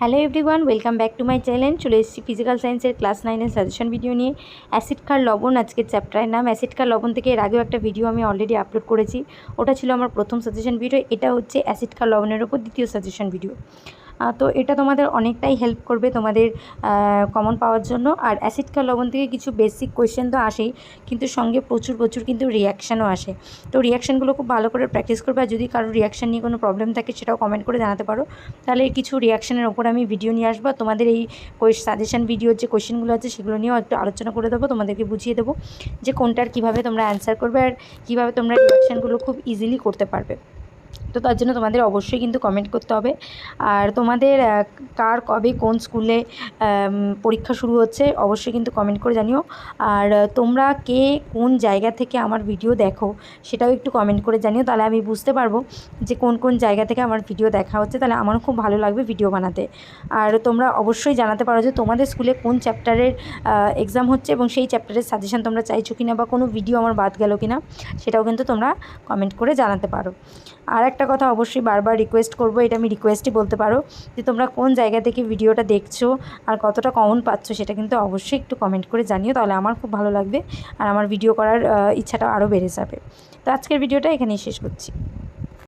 Hello everyone, welcome back to my channel. চলে এসেছি physical সায়েন্সের ক্লাস 9-এর সাজেশন ভিডিও নিয়ে। অ্যাসিড ক্ষার লবণ আজকের চ্যাপ্টারের নাম। অ্যাসিড ক্ষার লবণ থেকে এর আগেও একটা ভিডিও আমি অলরেডি আপলোড করেছি, ওটা ছিল আমার প্রথম সাজেশন ভিডিও। এটা হচ্ছে অ্যাসিড ক্ষার লবণের ওপর দ্বিতীয় সাজেশন ভিডিও। তো এটা তোমাদের অনেকটাই হেল্প করবে তোমাদের কমন পাওয়ার জন্য। আর অ্যাসিড ক্ষার লবণ থেকে কিছু বেসিক কোয়েশ্চেন তো আসেই, কিন্তু সঙ্গে প্রচুর কিন্তু রিয়াকশানও আসে। তো রিয়াকশানগুলো খুব ভালো করে প্র্যাকটিস করবে। আর যদি কারোর রিয়াকশান নিয়ে কোনো প্রবলেম থাকে সেটাও কমেন্ট করে জানাতে পারো, তাহলে কিছু রিয়াকশানের ওপর আমি ভিডিও নিয়ে আসবো। তোমাদের এই সাজেশন ভিডিওর যে কোয়েশ্চেনগুলো আছে সেগুলো নিয়েও একটু আলোচনা করে দেবো, তোমাদেরকে বুঝিয়ে দেবো যে কোনটার কীভাবে তোমরা অ্যান্সার করবে আর কীভাবে তোমরা রিয়াকশানগুলো খুব ইজিলি করতে পারবে। তো তার জন্য তোমাদের অবশ্যই কিন্তু কমেন্ট করতে হবে। আর তোমাদের কার কবে কোন স্কুলে পরীক্ষা শুরু হচ্ছে অবশ্যই কিন্তু কমেন্ট করে জানিও। আর তোমরা কে কোন জায়গা থেকে আমার ভিডিও দেখো সেটাও একটু কমেন্ট করে জানিও, তাহলে আমি বুঝতে পারবো যে কোন জায়গা থেকে আমার ভিডিও দেখা হচ্ছে, তাহলে আমারও খুব ভালো লাগবে ভিডিও বানাতে। আর তোমরা অবশ্যই জানাতে পারো যে তোমাদের স্কুলে কোন চ্যাপ্টারের এক্সাম হচ্ছে এবং সেই চ্যাপ্টারের সাজেশন তোমরা চাইছো কিনা, বা কোনো ভিডিও আমার বাদ গেল কিনা সেটাও কিন্তু তোমরা কমেন্ট করে জানাতে পারো। আর একটা কথা অবশ্যই বারবার রিকোয়েস্ট করবো, এটা আমি রিকোয়েস্টই বলতে পারো, যে তোমরা কোন জায়গা থেকে ভিডিওটা দেখছো আর কতটা কমন পাচ্ছ সেটা কিন্তু অবশ্যই একটু কমেন্ট করে জানিও, তাহলে আমার খুব ভালো লাগবে আর আমার ভিডিও করার ইচ্ছাটা আরও বেড়ে যাবে। তো আজকের ভিডিওটা এখানেই শেষ করছি।